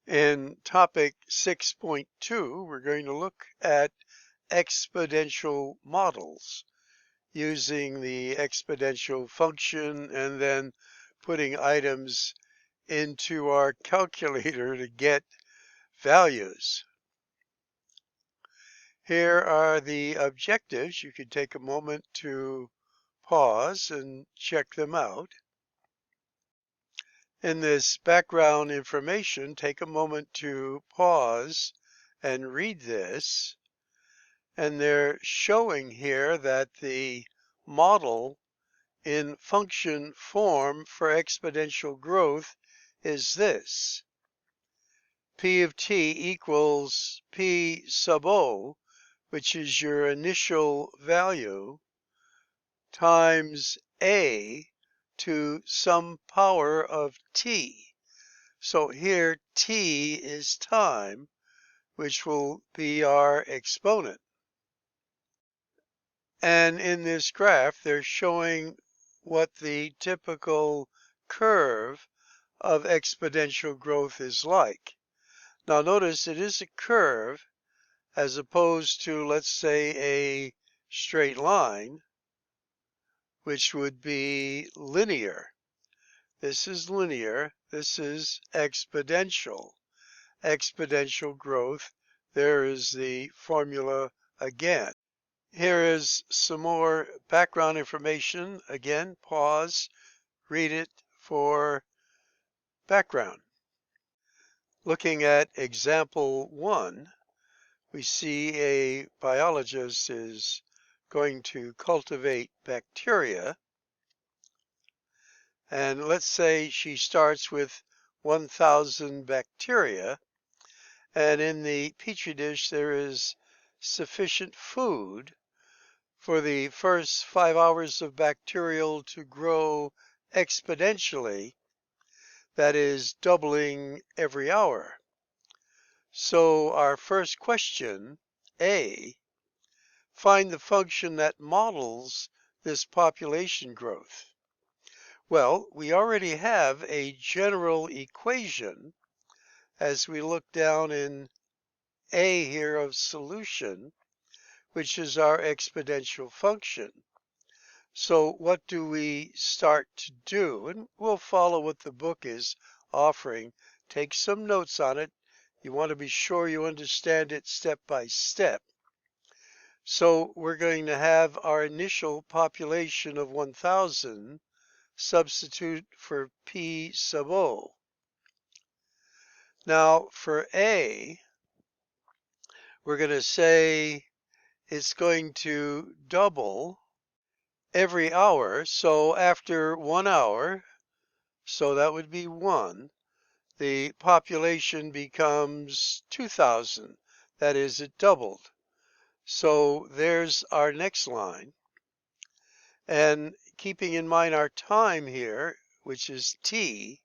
In topic 6.2, we're going to look at exponential models using the exponential function and then putting items into our calculator to get values. Here are the objectives. You can take a moment to pause and check them out. In this background information, take a moment to pause and read this. And they're showing here that the model in function form for exponential growth is this. P of t equals P sub o, which is your initial value, times a to some power of t. So here t is time, which will be our exponent. And in this graph, they're showing what the typical curve of exponential growth is like. Now notice it is a curve as opposed to, let's say, a straight line, which would be linear. This is linear. This is exponential. Exponential growth. There is the formula again. Here is some more background information. Again, pause, read it for background. Looking at example 1, we see a biologist is going to cultivate bacteria. And let's say she starts with 1,000 bacteria. And in the petri dish, there is sufficient food for the first 5 hours of bacterial to grow exponentially, that is, doubling every hour. So our first question, A, find the function that models this population growth. Well, we already have a general equation as we look down in A here of solution, which is our exponential function. So what do we start to do? And we'll follow what the book is offering. Take some notes on it. You want to be sure you understand it step by step. So we're going to have our initial population of 1,000 substitute for P sub o. Now for A, we're going to say it's going to double every hour. So after 1 hour, so that would be 1, the population becomes 2,000. That is, it doubled. So there's our next line. And keeping in mind our time here, which is t,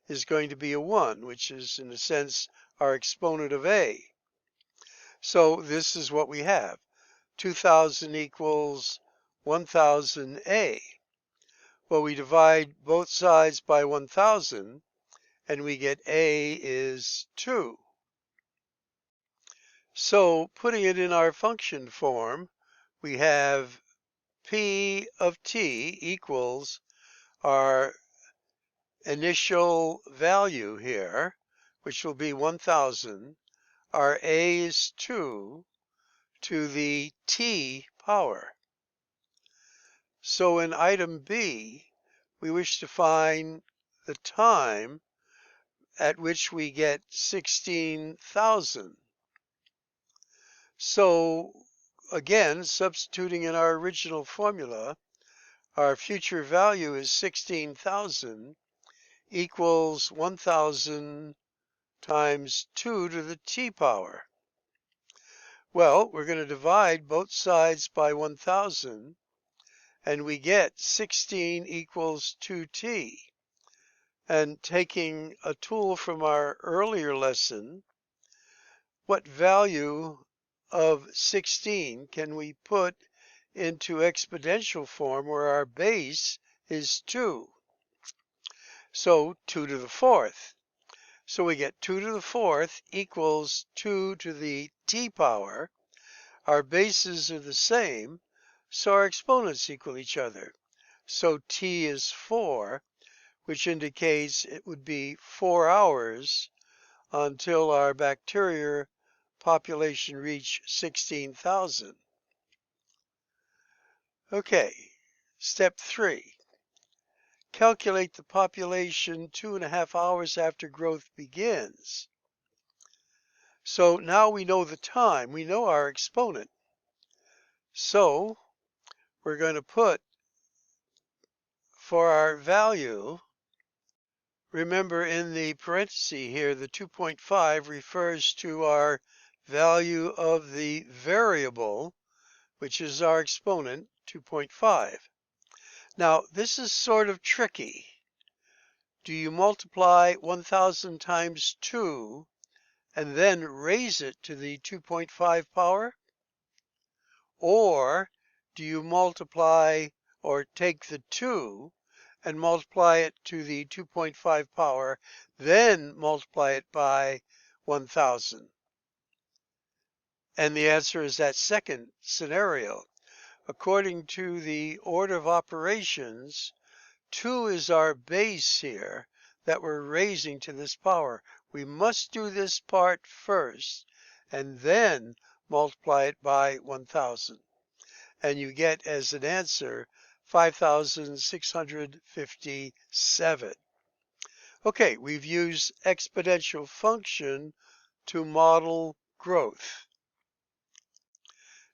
is going to be a 1, which is, in a sense, our exponent of a. So this is what we have. 2,000 equals 1,000a. Well, we divide both sides by 1,000, and we get a is 2. So putting it in our function form, we have P of t equals our initial value here, which will be 1,000. Our a is 2 to the t power. So in item B, we wish to find the time at which we get 16,000. So again, substituting in our original formula, our future value is 16,000 equals 1,000 times 2 to the t power. Well, we're going to divide both sides by 1,000, and we get 16 equals 2t. And taking a tool from our earlier lesson, what value of 16 can we put into exponential form where our base is 2? So 2 to the 4th. So we get 2 to the fourth equals 2 to the t power. Our bases are the same, so our exponents equal each other. So t is 4, which indicates it would be 4 hours until our bacteria population reached 16,000. Okay, step 3. Calculate the population 2.5 hours after growth begins. So now we know the time, we know our exponent. So we're going to put for our value, remember in the parenthesis here, the 2.5 refers to our value of the variable, which is our exponent, 2.5. Now, this is sort of tricky. Do you multiply 1,000 times 2 and then raise it to the 2.5 power? Or do you multiply or take the 2 and multiply it to the 2.5 power, then multiply it by 1,000? And the answer is that second scenario. According to the order of operations, 2 is our base here that we're raising to this power. We must do this part first and then multiply it by 1,000. And you get as an answer 5,657. Okay, we've used exponential function to model growth.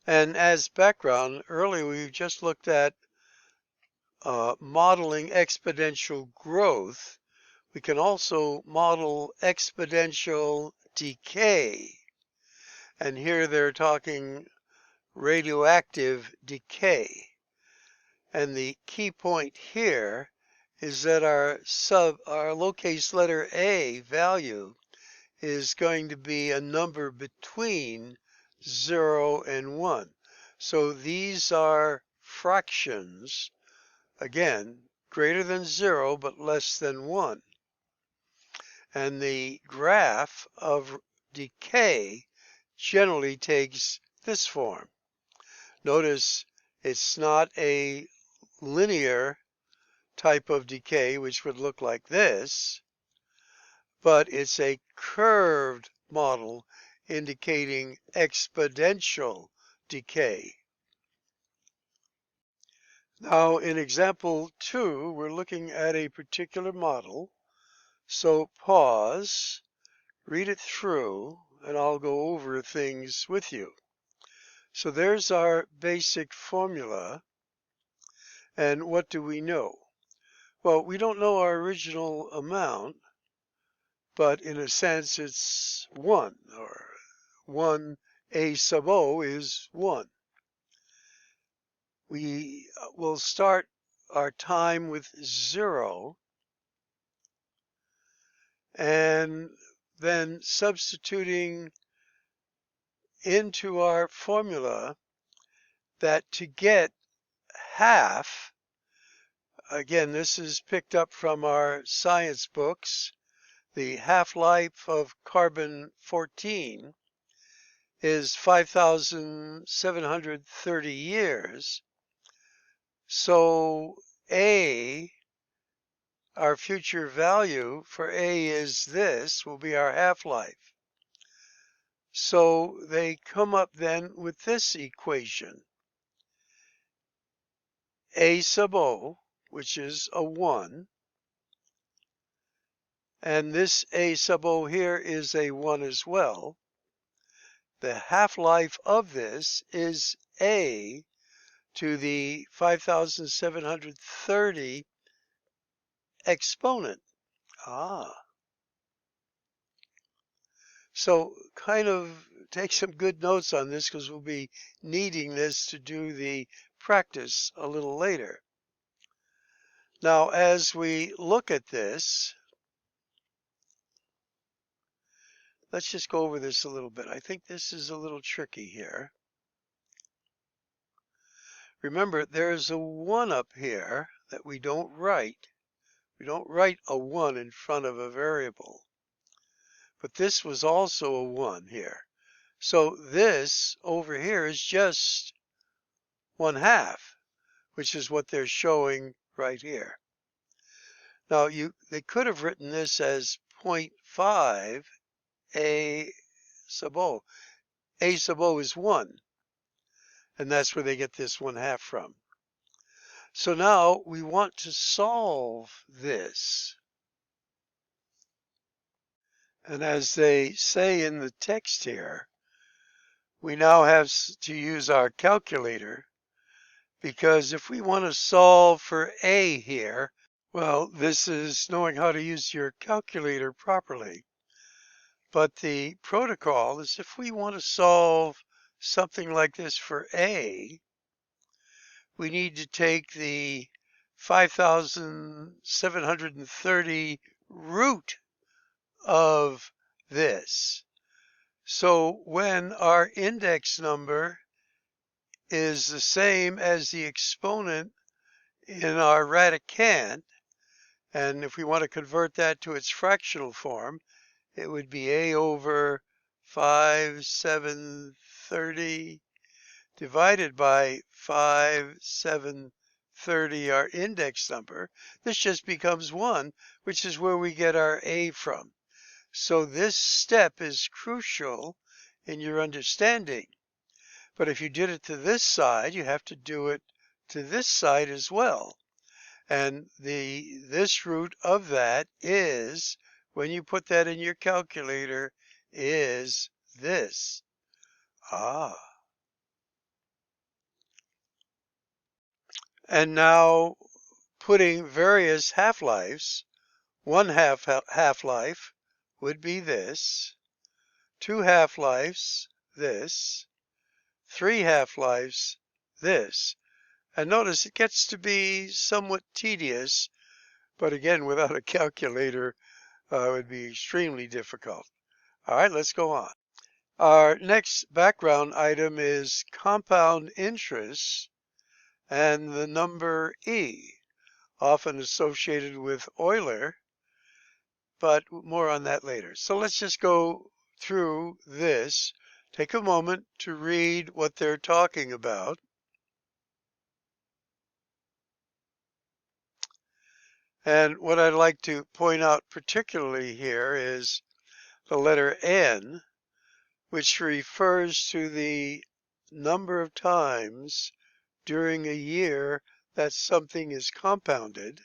And as background, earlier we just looked at modeling exponential growth. We can also model exponential decay. And here they're talking radioactive decay. And the key point here is that our lowercase letter a value is going to be a number between 0 and 1. So these are fractions, again, greater than 0 but less than 1. And the graph of decay generally takes this form. Notice it's not a linear type of decay, which would look like this, but it's a curved model indicating exponential decay. Now, in example 2, we're looking at a particular model. So pause, read it through, and I'll go over things with you. So there's our basic formula. And what do we know? Well, we don't know our original amount, but in a sense it's 1, or 1 A sub O is 1. We will start our time with 0, and then substituting into our formula that to get half, again, this is picked up from our science books, the half-life of carbon-14 is 5,730 years. So A, our future value for A is this, will be our half-life. So they come up then with this equation. A sub O, which is a 1, and this A sub O here is a 1 as well. The half-life of this is A to the 5,730 exponent. So kind of take some good notes on this because we'll be needing this to do the practice a little later. Now, as we look at this, let's just go over this a little bit. I think this is a little tricky here. Remember, there's a 1 up here that we don't write. We don't write a 1 in front of a variable. but this was also a 1 here. So this over here is just 1/2, which is what they're showing right here. Now they could have written this as 0.5 A sub O. A sub O is 1, and that's where they get this 1/2 from. So now we want to solve this. And as they say in the text here, we now have to use our calculator, because if we want to solve for A here, well, this is knowing how to use your calculator properly. But the protocol is, if we want to solve something like this for A, we need to take the 5,730 root of this. So when our index number is the same as the exponent in our radicand, and if we want to convert that to its fractional form, it would be A over 5,730 divided by 5,730, our index number. This just becomes 1, which is where we get our A from. So this step is crucial in your understanding. But if you did it to this side, you have to do it to this side as well. And this root of that is, when you put that in your calculator, is this. And now putting various half-lives, 1/2 half-life would be this, 2 half-lives, this, 3 half-lives, this. And notice it gets to be somewhat tedious, but again, without a calculator, it would be extremely difficult. All right, let's go on. Our next background item is compound interest and the number E, often associated with Euler, but more on that later. So let's just go through this. Take a moment to read what they're talking about. And what I'd like to point out particularly here is the letter N, which refers to the number of times during a year that something is compounded.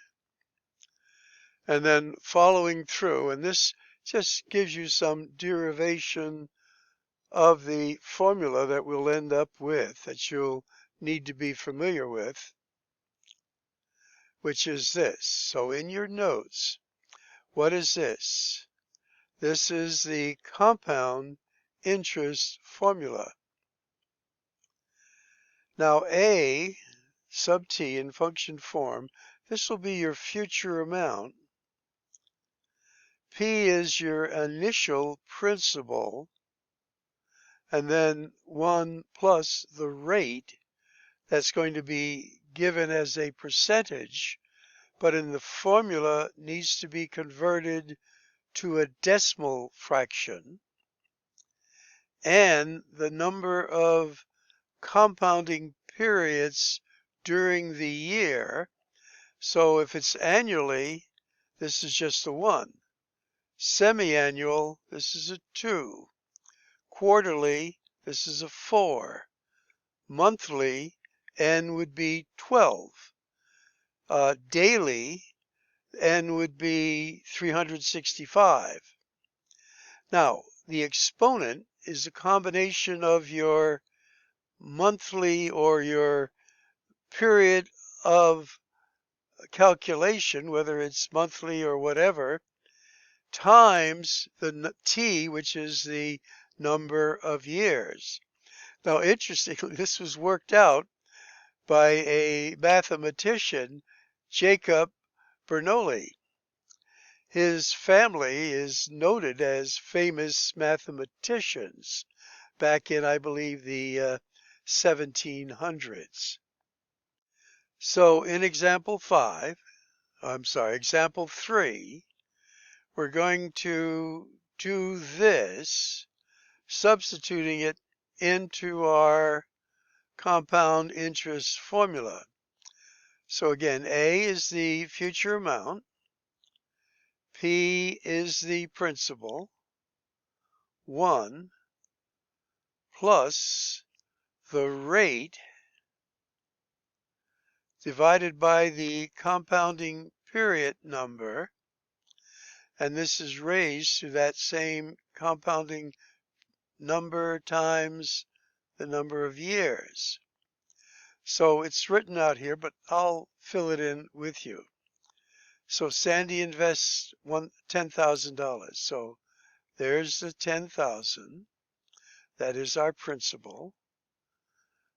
And then following through, and this just gives you some derivation of the formula that we'll end up with, that you'll need to be familiar with, which is this. So in your notes, what is this? This is the compound interest formula. Now A sub t in function form, this will be your future amount. P is your initial principal, and then 1 plus the rate that's going to be given as a percentage, but in the formula needs to be converted to a decimal fraction, and the number of compounding periods during the year. So if it's annually, this is just a 1. Semi-annual, this is a 2. Quarterly, this is a 4. Monthly, N would be 12. Daily, N would be 365. Now, the exponent is a combination of your monthly or your period of calculation, whether it's monthly or whatever, times the t, which is the number of years. Now, interestingly, this was worked out by a mathematician, Jacob Bernoulli. His family is noted as famous mathematicians back in, I believe, the 1700s. So in example 3, we're going to do this, substituting it into our compound interest formula. So again, A is the future amount, P is the principal, 1 plus the rate divided by the compounding period number, and this is raised to that same compounding number times the number of years. So it's written out here, but I'll fill it in with you. So Sandy invests $10,000. So there's the 10,000. That is our principal.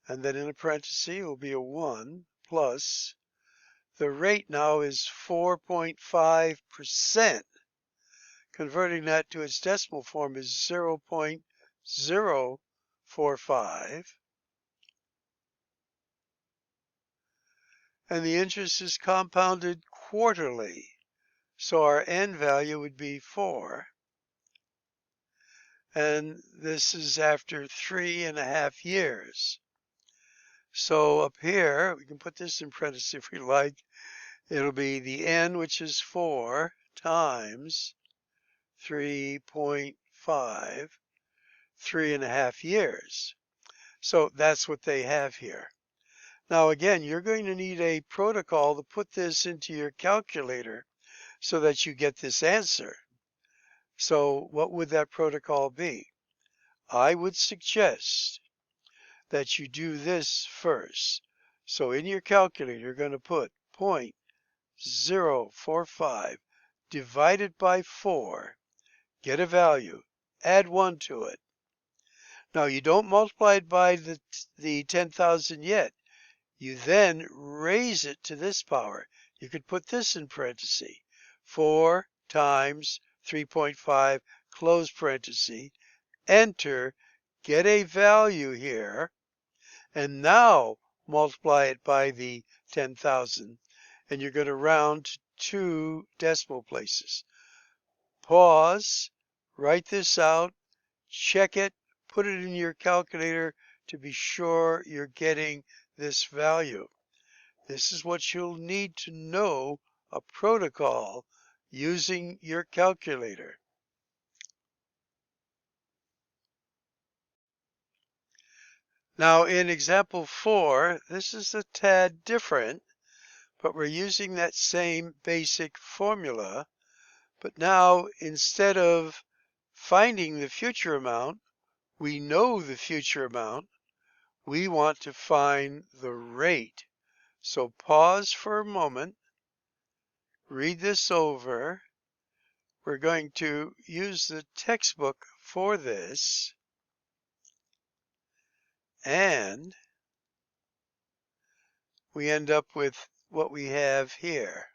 And then in a parenthesis will be a 1 plus the rate now is 4.5%. Converting that to its decimal form is 0.045. And the interest is compounded quarterly. So our end value would be 4. And this is after 3.5 years. So up here, we can put this in parentheses if we like. It'll be the n, which is 4, times 3.5, 3.5 years. So that's what they have here. Now again, you're going to need a protocol to put this into your calculator so that you get this answer. So what would that protocol be? I would suggest that you do this first. So in your calculator, you're going to put 0.045 divided by 4, get a value, add 1 to it. Now you don't multiply it by the 10,000 yet. You then raise it to this power. You could put this in parentheses. 4 times 3.5, close parenthesis, enter, get a value here, and now multiply it by the 10,000, and you're going to round to 2 decimal places. Pause, write this out, check it, put it in your calculator to be sure you're getting this value. This is what you'll need to know a protocol using your calculator. Now in example 4, this is a tad different, but we're using that same basic formula. But now instead of finding the future amount, we know the future amount. We want to find the rate. So pause for a moment, read this over. We're going to use the textbook for this, and we end up with what we have here.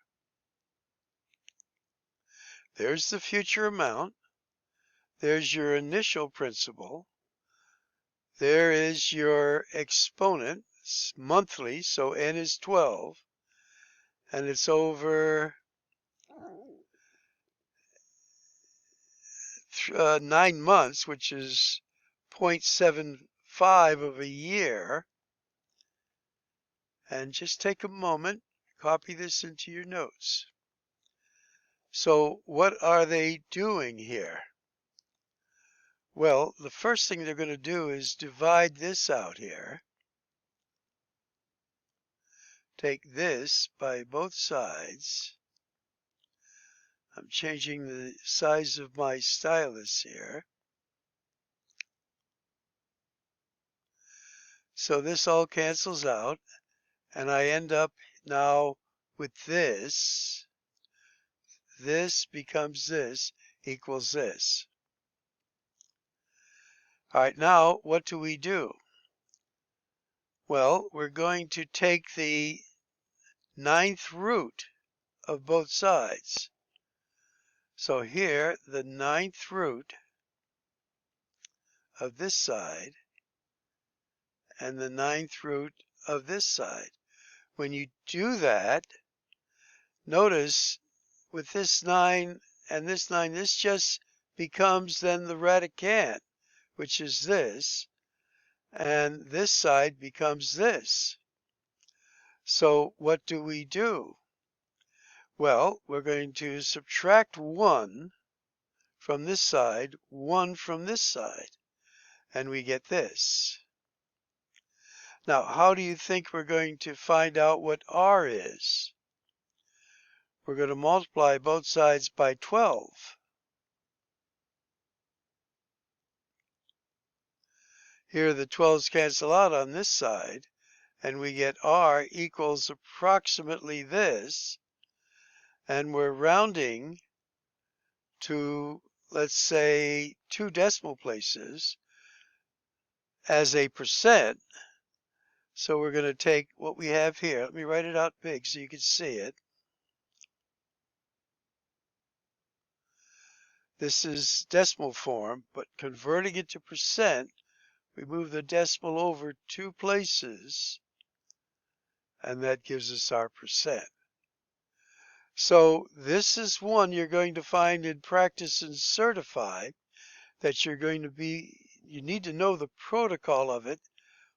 There's the future amount. There's your initial principal. There is your exponent, monthly, so n is 12, and it's over 9 months, which is 0.75 of a year. And just take a moment, copy this into your notes. So what are they doing here? Well, the first thing they're going to do is divide this out here. Take this by both sides. I'm changing the size of my stylus here. So this all cancels out, and I end up now with this. This becomes this equals this. All right, now what do we do? Well, we're going to take the 9th root of both sides. So here, the 9th root of this side and the 9th root of this side. When you do that, notice with this 9 and this 9, this just becomes then the radicand, which is this, and this side becomes this. So what do we do? Well, we're going to subtract 1 from this side, 1 from this side, and we get this. Now, how do you think we're going to find out what r is? We're going to multiply both sides by 12. Here the 12s cancel out on this side, and we get r equals approximately this, and we're rounding to, let's say, 2 decimal places as a percent. So we're going to take what we have here. Let me write it out big so you can see it. This is decimal form, but converting it to percent, we move the decimal over 2 places, and that gives us our percent. So this is one you're going to find in Practice and Certify that you need to know the protocol of it.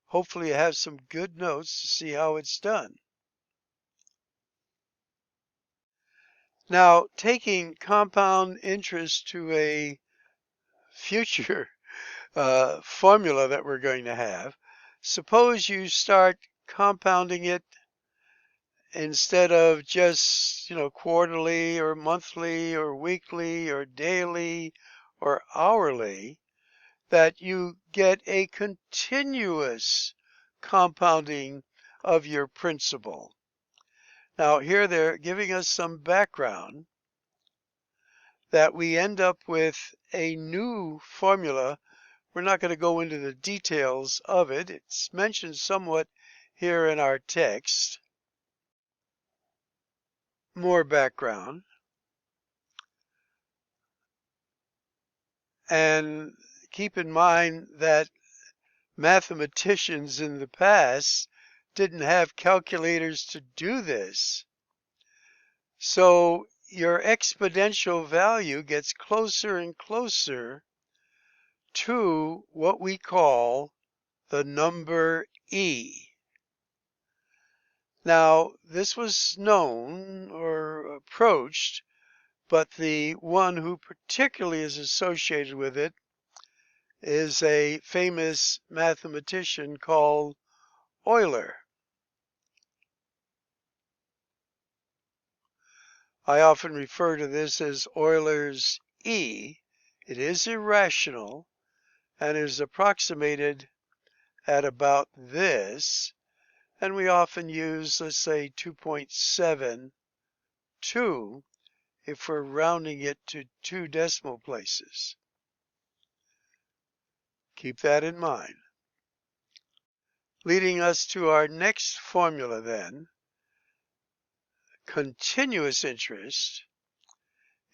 Hopefully you have some good notes to see how it's done. Now, taking compound interest to a future formula that we're going to have, suppose you start compounding it instead of just, quarterly or monthly or weekly or daily or hourly, that you get a continuous compounding of your principal. Now here they're giving us some background that we end up with a new formula. We're not going to go into the details of it. It's mentioned somewhat here in our text. More background. And keep in mind that mathematicians in the past didn't have calculators to do this. So your exponential value gets closer and closer to what we call the number e. Now, this was known or approached, but the one who particularly is associated with it is a famous mathematician called Euler. I often refer to this as Euler's E. It is irrational and is approximated at about this, and we often use, let's say, 2.72 if we're rounding it to 2 decimal places. Keep that in mind. Leading us to our next formula then, continuous interest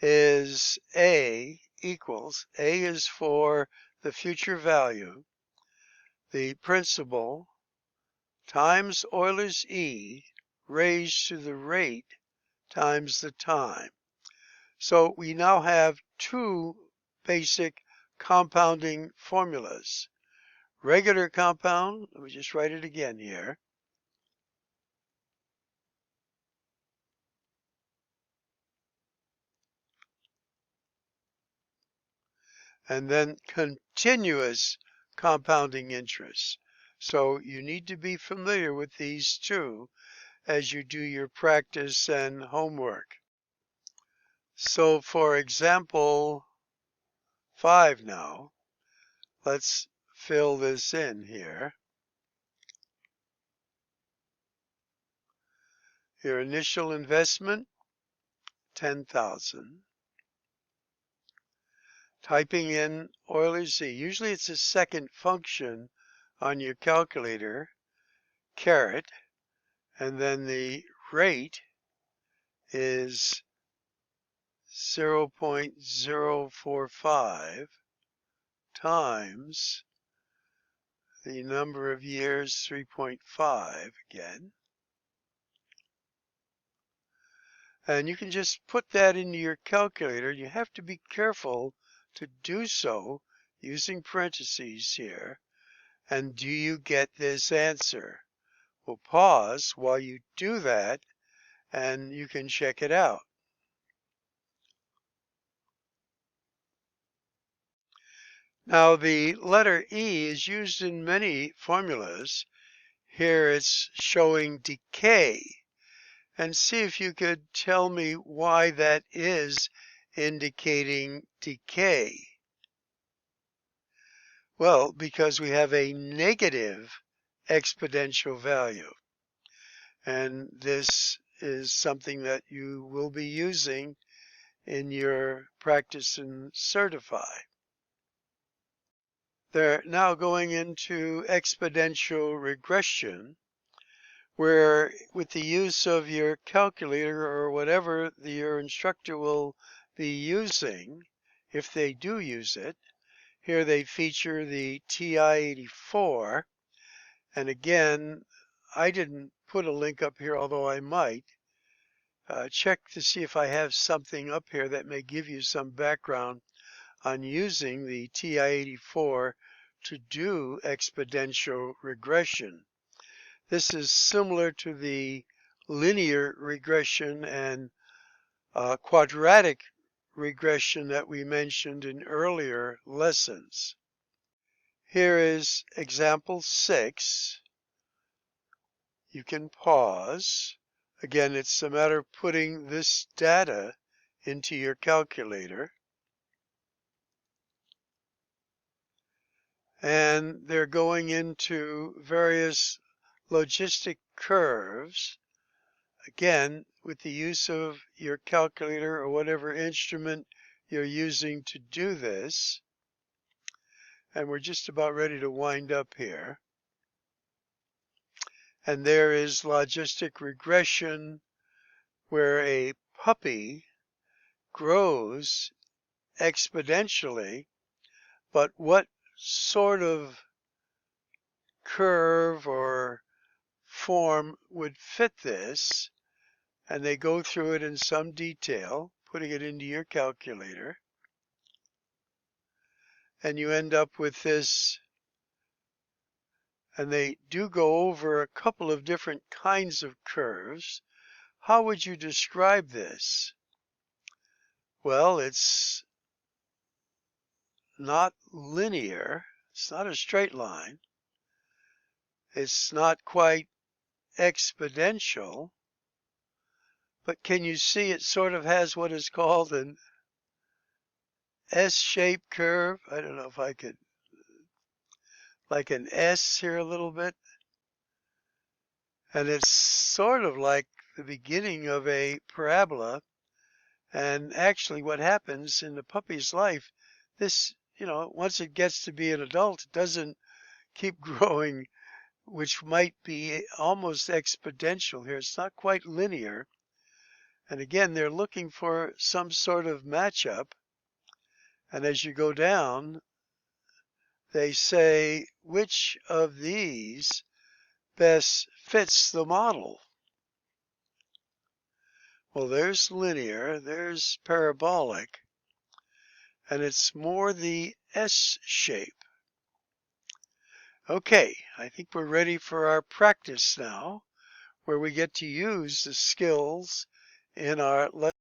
is A equals, A is for the future value, the principal times Euler's E raised to the rate times the time. So we now have 2 basic compounding formulas. Regular compound, let me just write it again here. And then continuous compounding interest. So you need to be familiar with these 2 as you do your practice and homework. So for example 5 now, let's fill this in here. Your initial investment, 10,000. Typing in Euler's E. Usually it's a second function on your calculator, caret, and then the rate is 0.045 times the number of years, 3.5 again. And you can just put that into your calculator. You have to be careful to do so using parentheses here. And do you get this answer? We'll pause while you do that, and you can check it out. Now, the letter E is used in many formulas. Here it's showing decay. And see if you could tell me why that is indicating decay. Well, because we have a negative exponential value. And this is something that you will be using in your practice and certify. They're now going into exponential regression, where with the use of your calculator or whatever your instructor will be using, if they do use it, here they feature the TI-84. And again, I didn't put a link up here, although I might. Check to see if I have something up here that may give you some background on using the TI-84 to do exponential regression. This is similar to the linear regression and quadratic regression that we mentioned in earlier lessons. Here is example 6. You can pause. Again, it's a matter of putting this data into your calculator. And they're going into various logistic curves. Again, with the use of your calculator or whatever instrument you're using to do this. And we're just about ready to wind up here. And there is logistic regression, where a puppy grows exponentially, but what sort of curve or form would fit this? And they go through it in some detail, putting it into your calculator. And you end up with this. And they do go over a couple of different kinds of curves. How would you describe this? Well, it's not linear. It's not a straight line. It's not quite exponential. But can you see it sort of has what is called an S-shaped curve? I don't know if I could, like an S here a little bit. And it's sort of like the beginning of a parabola. And actually what happens in the puppy's life, this, once it gets to be an adult, it doesn't keep growing, which might be almost exponential here. It's not quite linear. And again, they're looking for some sort of matchup. And as you go down, they say, which of these best fits the model? Well, there's linear, there's parabolic, and it's more the S shape. Okay, I think we're ready for our practice now, where we get to use the skills in our lesson.